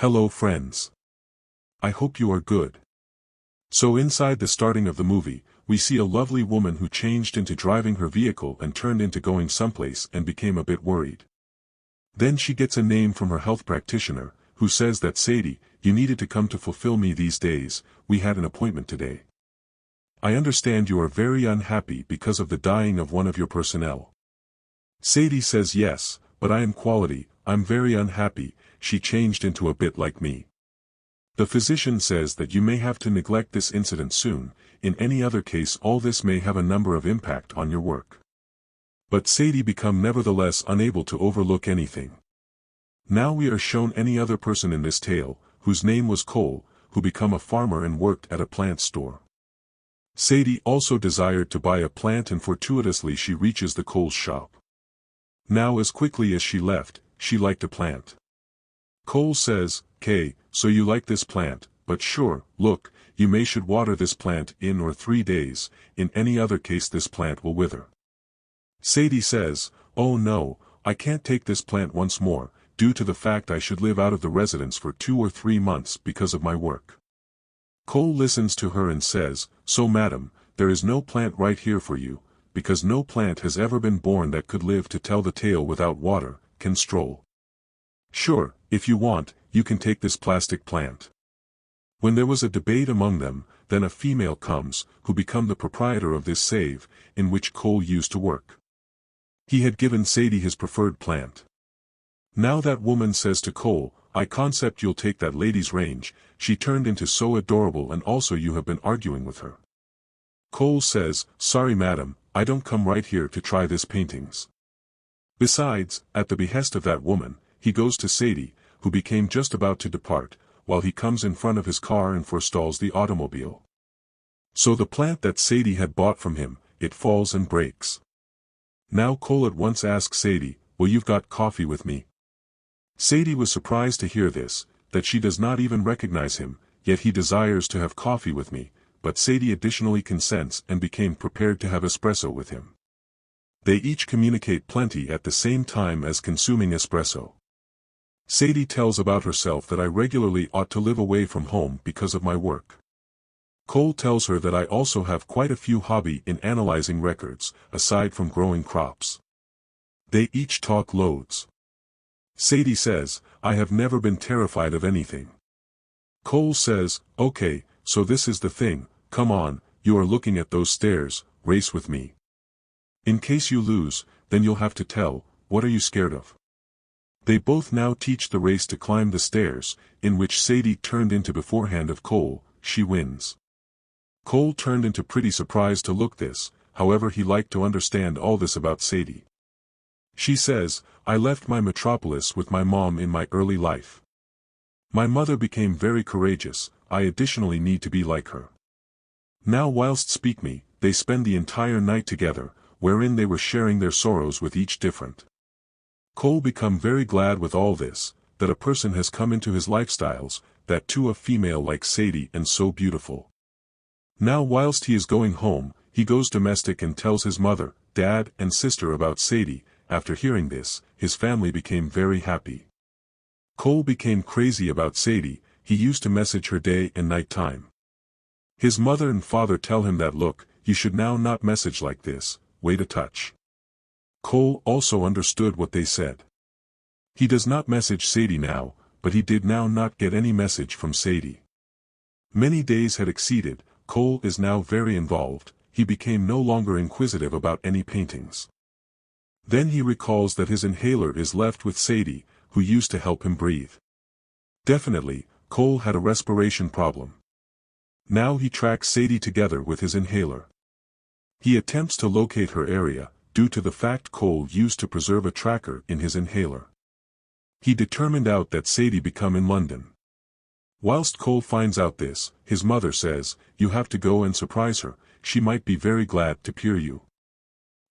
Hello friends. I hope you are good. So inside the starting of the movie, we see a lovely woman who changed into driving her vehicle and turned into going someplace and became a bit worried. Then she gets a name from her health practitioner, who says that Sadie, you needed to come to fulfill me these days, we had an appointment today. I understand you are very unhappy because of the dying of one of your personnel. Sadie says yes, but I am quality, I'm very unhappy, she changed into a bit like me. The physician says that you may have to neglect this incident soon, in any other case all this may have a number of impact on your work. But Sadie become nevertheless unable to overlook anything. Now we are shown any other person in this tale, whose name was Cole, who become a farmer and worked at a plant store. Sadie also desired to buy a plant and fortuitously she reaches the Cole's shop. Now as quickly as she left, she liked a plant. Cole says, "Kay, so you like this plant, but sure, look, you may should water this plant in or 3 days, in any other case this plant will wither." Sadie says, "Oh no, I can't take this plant once more, due to the fact I should live out of the residence for 2 or 3 months because of my work." Cole listens to her and says, "So madam, there is no plant right here for you, because no plant has ever been born that could live to tell the tale without water, can stroll. Sure, if you want, you can take this plastic plant." When there was a debate among them, then a female comes, who become the proprietor of this save, in which Cole used to work. He had given Sadie his preferred plant. Now that woman says to Cole, "I concept you'll take that lady's range, she turned into so adorable and also you have been arguing with her." Cole says, "Sorry madam, I don't come right here to try this paintings." Besides, at the behest of that woman, he goes to Sadie, who became just about to depart, while he comes in front of his car and forestalls the automobile. So the plant that Sadie had bought from him, it falls and breaks. Now Cole at once asks Sadie, "Well, you've got coffee with me?" Sadie was surprised to hear this, that she does not even recognize him, yet he desires to have coffee with me, but Sadie additionally consents and became prepared to have espresso with him. They each communicate plenty at the same time as consuming espresso. Sadie tells about herself that I regularly ought to live away from home because of my work. Cole tells her that I also have quite a few hobby in analyzing records, aside from growing crops. They each talk loads. Sadie says, "I have never been terrified of anything." Cole says, "Okay, so this is the thing, come on, you are looking at those stairs, race with me. In case you lose, then you'll have to tell, what are you scared of?" They both now teach the race to climb the stairs, in which Sadie turned into beforehand of Cole, she wins. Cole turned into pretty surprised to look this, however he liked to understand all this about Sadie. She says, "I left my metropolis with my mom in my early life. My mother became very courageous, I additionally need to be like her." Now whilst speak me, they spend the entire night together, wherein they were sharing their sorrows with each different. Cole become very glad with all this, that a person has come into his lifestyles, that too a female like Sadie and so beautiful. Now whilst he is going home, he goes domestic and tells his mother, dad and sister about Sadie. After hearing this, his family became very happy. Cole became crazy about Sadie, he used to message her day and night time. His mother and father tell him that look, you should now not message like this, wait a touch. Cole also understood what they said. He does not message Sadie now, but he did now not get any message from Sadie. Many days had exceeded, Cole is now very involved, he became no longer inquisitive about any paintings. Then he recalls that his inhaler is left with Sadie, who used to help him breathe. Definitely, Cole had a respiration problem. Now he tracks Sadie together with his inhaler. He attempts to locate her area, due to the fact Cole used to preserve a tracker in his inhaler. He determined out that Sadie become in London. Whilst Cole finds out this, his mother says, "You have to go and surprise her, she might be very glad to hear you."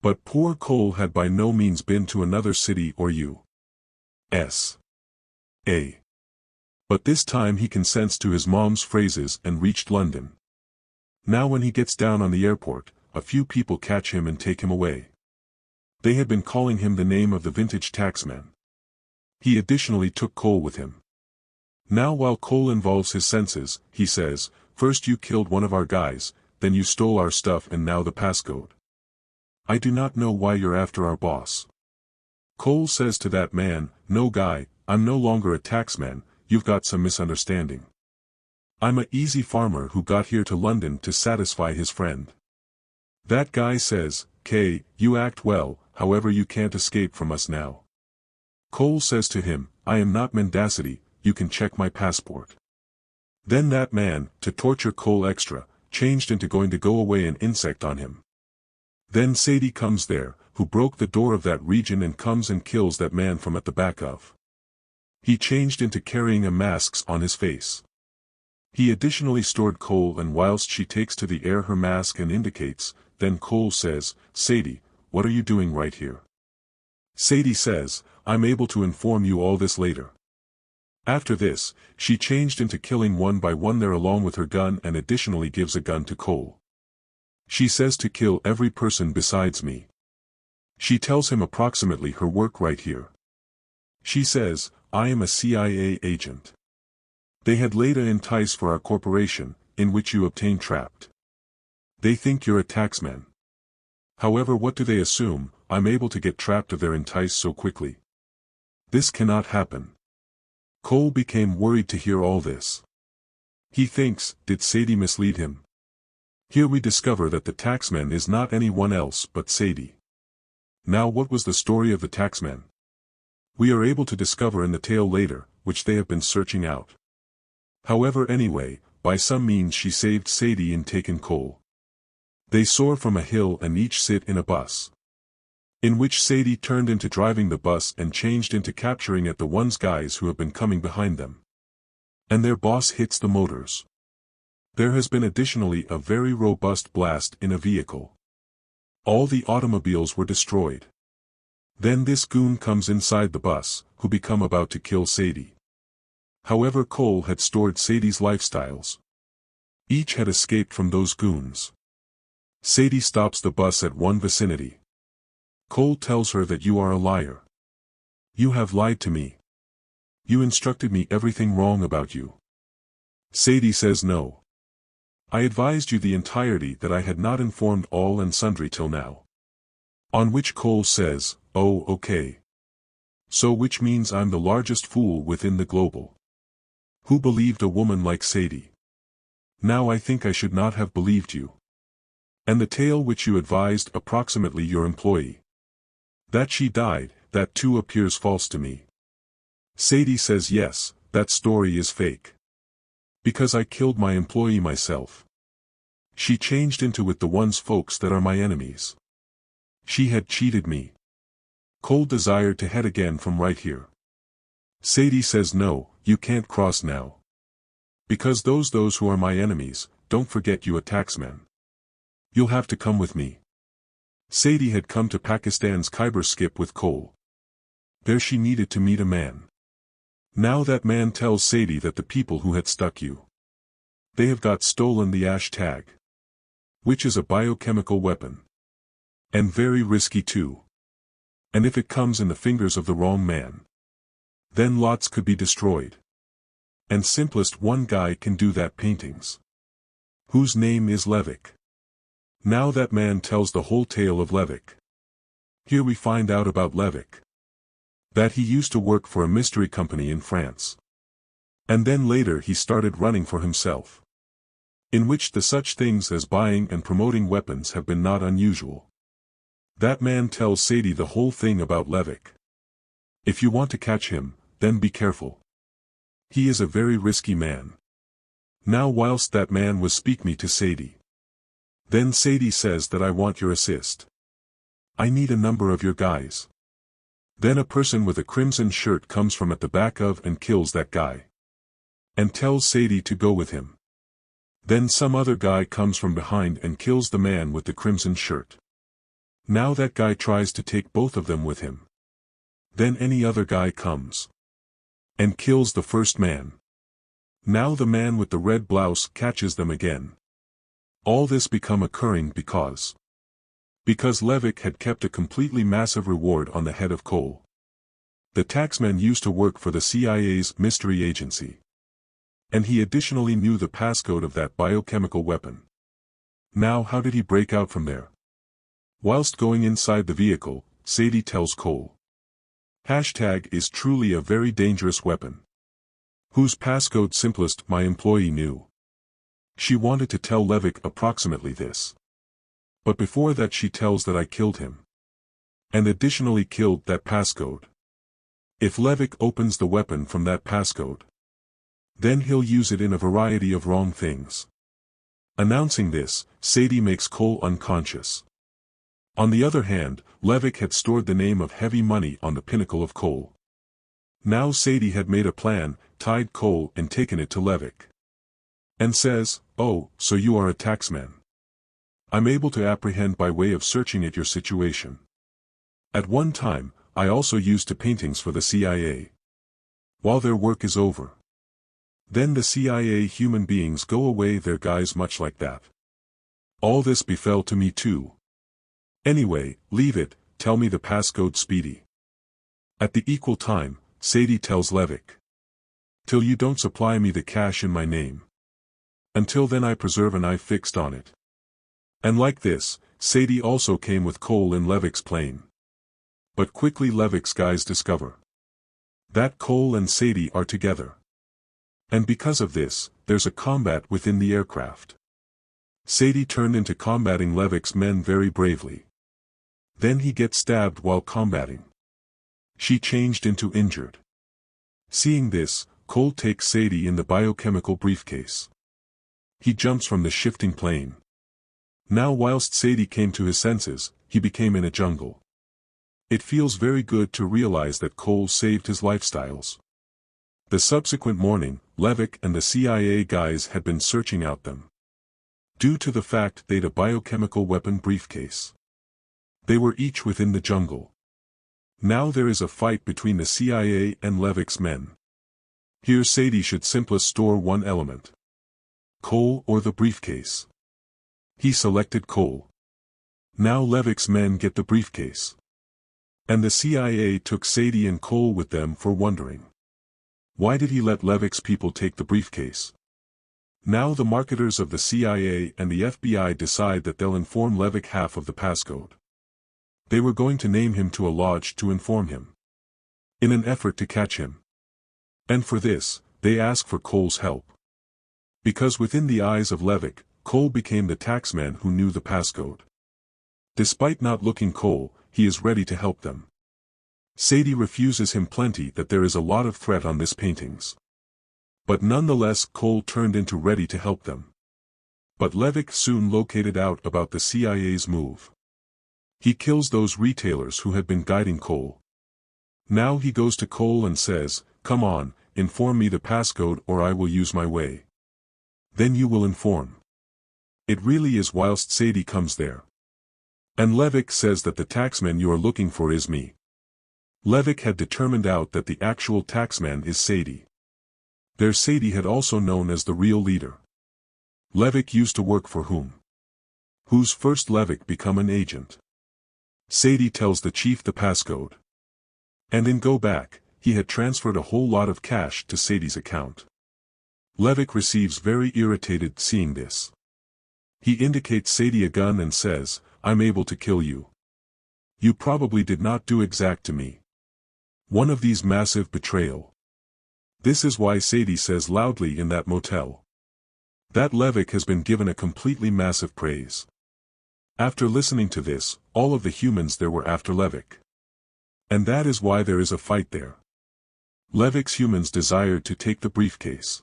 But poor Cole had by no means been to another city or U.S. But this time he consents to his mom's phrases and reached London. Now when he gets down on the airport, a few people catch him and take him away. They had been calling him the name of the vintage taxman. He additionally took Cole with him. Now while Cole involves his senses, he says, "First you killed one of our guys, then you stole our stuff and now the passcode. I do not know why you're after our boss." Cole says to that man, "No guy, I'm no longer a taxman, you've got some misunderstanding. I'm a easy farmer who got here to London to satisfy his friend." That guy says, "K, you act well, however you can't escape from us now." Cole says to him, "I am not mendacity, you can check my passport." Then that man, to torture Cole extra, changed into going to go away an insect on him. Then Sadie comes there, who broke the door of that region and comes and kills that man from at the back of. He changed into carrying a mask on his face. He additionally stored Cole and whilst she takes to the air her mask and indicates, then Cole says, "Sadie, what are you doing right here?" Sadie says, "I'm able to inform you all this later." After this, she changed into killing one by one there along with her gun and additionally gives a gun to Cole. She says to kill every person besides me. She tells him approximately her work right here. She says, "I am a CIA agent. They had later entice for our corporation, in which you obtain trapped. They think you're a taxman. However, what do they assume, I'm able to get trapped of their entice so quickly? This cannot happen." Cole became worried to hear all this. He thinks, did Sadie mislead him? Here we discover that the taxman is not anyone else but Sadie. Now what was the story of the taxman? We are able to discover in the tale later, which they have been searching out. However, anyway, by some means she saved Sadie and taken Cole. They soar from a hill and each sit in a bus. In which Sadie turned into driving the bus and changed into capturing at the ones guys who have been coming behind them. And their boss hits the motors. There has been additionally a very robust blast in a vehicle. All the automobiles were destroyed. Then this goon comes inside the bus, who become about to kill Sadie. However, Cole had stored Sadie's lifestyles. Each had escaped from those goons. Sadie stops the bus at one vicinity. Cole tells her that you are a liar. You have lied to me. You instructed me everything wrong about you. Sadie says no. I advised you the entirety that I had not informed all and sundry till now. On which Cole says, "Oh, okay. So which means I'm the largest fool within the global. Who believed a woman like Sadie? Now I think I should not have believed you. And the tale which you advised approximately your employee. That she died, that too appears false to me." Sadie says yes, that story is fake. Because I killed my employee myself. She changed into with the ones folks that are my enemies. She had cheated me. Cole desired to head again from right here. Sadie says no, you can't cross now. Because those who are my enemies, don't forget you a taxman. You'll have to come with me. Sadie had come to Pakistan's Khyber skip with Cole. There she needed to meet a man. Now that man tells Sadie that the people who had stuck you. They have got stolen the ash tag. Which is a biochemical weapon. And very risky too. And if it comes in the fingers of the wrong man. Then lots could be destroyed. And simplest one guy can do that paintings. Whose name is Levick. Now that man tells the whole tale of Levick. Here we find out about Levick. That he used to work for a mystery company in France. And then later he started running for himself. In which the such things as buying and promoting weapons have been not unusual. That man tells Sadie the whole thing about Levick. If you want to catch him, then be careful. He is a very risky man. Now whilst that man was speak me to Sadie. Then Sadie says that I want your assist. I need a number of your guys. Then a person with a crimson shirt comes from at the back of and kills that guy. And tells Sadie to go with him. Then some other guy comes from behind and kills the man with the crimson shirt. Now that guy tries to take both of them with him. Then any other guy comes. And kills the first man. Now the man with the red blouse catches them again. All this become occurring because Levick had kept a completely massive reward on the head of Cole. The taxman used to work for the CIA's mystery agency. And he additionally knew the passcode of that biochemical weapon. Now how did he break out from there? Whilst going inside the vehicle, Sadie tells Cole. Hashtag is truly a very dangerous weapon. Whose passcode simplest my employee knew. She wanted to tell Levick approximately this. But before that she tells that I killed him. And additionally killed that passcode. If Levick opens the weapon from that passcode, then he'll use it in a variety of wrong things. Announcing this, Sadie makes Cole unconscious. On the other hand, Levick had stored the name of heavy money on the pinnacle of Cole. Now Sadie had made a plan, tied Cole and taken it to Levick. And says, "Oh, so you are a taxman. I'm able to apprehend by way of searching at your situation. At one time, I also used to paintings for the CIA. While their work is over. Then the CIA human beings go away their guys much like that. All this befell to me too. Anyway, leave it, tell me the passcode speedy." At the equal time, Sadie tells Levick. "Till you don't supply me the cash in my name. Until then I preserve an eye fixed on it." And like this, Sadie also came with Cole in Levick's plane. But quickly Levick's guys discover that Cole and Sadie are together. And because of this, there's a combat within the aircraft. Sadie turned into combating Levick's men very bravely. Then he gets stabbed while combating. She changed into injured. Seeing this, Cole takes Sadie in the biochemical briefcase. He jumps from the shifting plane. Now whilst Sadie came to his senses, he became in a jungle. It feels very good to realize that Cole saved his lifestyles. The subsequent morning, Levick and the CIA guys had been searching out them. Due to the fact they'd a biochemical weapon briefcase. They were each within the jungle. Now there is a fight between the CIA and Levick's men. Here Sadie should simplest store one element. Cole or the briefcase. He selected Cole. Now Levick's men get the briefcase. And the CIA took Sadie and Cole with them for wondering. Why did he let Levick's people take the briefcase? Now the marketers of the CIA and the FBI decide that they'll inform Levick half of the passcode. They were going to name him to a lodge to inform him. In an effort to catch him. And for this, they ask for Cole's help. Because within the eyes of Levick, Cole became the taxman who knew the passcode. Despite not looking Cole, he is ready to help them. Sadie refuses him plenty that there is a lot of threat on this paintings. But nonetheless Cole turned into ready to help them. But Levick soon located out about the CIA's move. He kills those retailers who had been guiding Cole. Now he goes to Cole and says, "Come on, inform me the passcode or I will use my way." Then you will inform. It really is whilst Sadie comes there. And Levick says that the taxman you are looking for is me. Levick had determined out that the actual taxman is Sadie. Their Sadie had also known as the real leader. Levick used to work for whom? Whose first Levick become an agent. Sadie tells the chief the passcode. And in go back, he had transferred a whole lot of cash to Sadie's account. Levick receives very irritated seeing this. He indicates Sadie a gun and says, "I'm able to kill you. You probably did not do exact to me. One of these massive betrayal." This is why Sadie says loudly in that motel. That Levick has been given a completely massive praise. After listening to this, all of the humans there were after Levick. And that is why there is a fight there. Levick's humans desired to take the briefcase.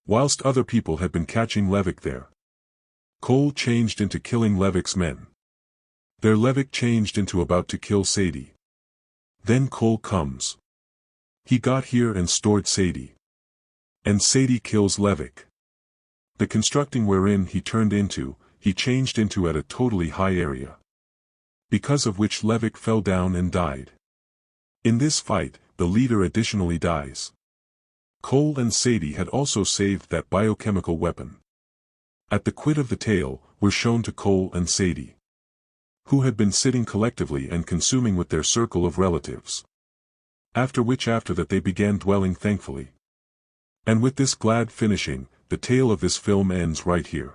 Whilst other people had been catching Levick there. Cole changed into killing Levick's men. There Levick changed into about to kill Sadie. Then Cole comes. He got here and stored Sadie. And Sadie kills Levick. The constructing wherein he turned into, he changed into at a totally high area. Because of which Levick fell down and died. In this fight, the leader additionally dies. Cole and Sadie had also saved that biochemical weapon. At the quid of the tale, were shown to Cole and Sadie. Who had been sitting collectively and consuming with their circle of relatives. After that they began dwelling thankfully. And with this glad finishing, the tale of this film ends right here.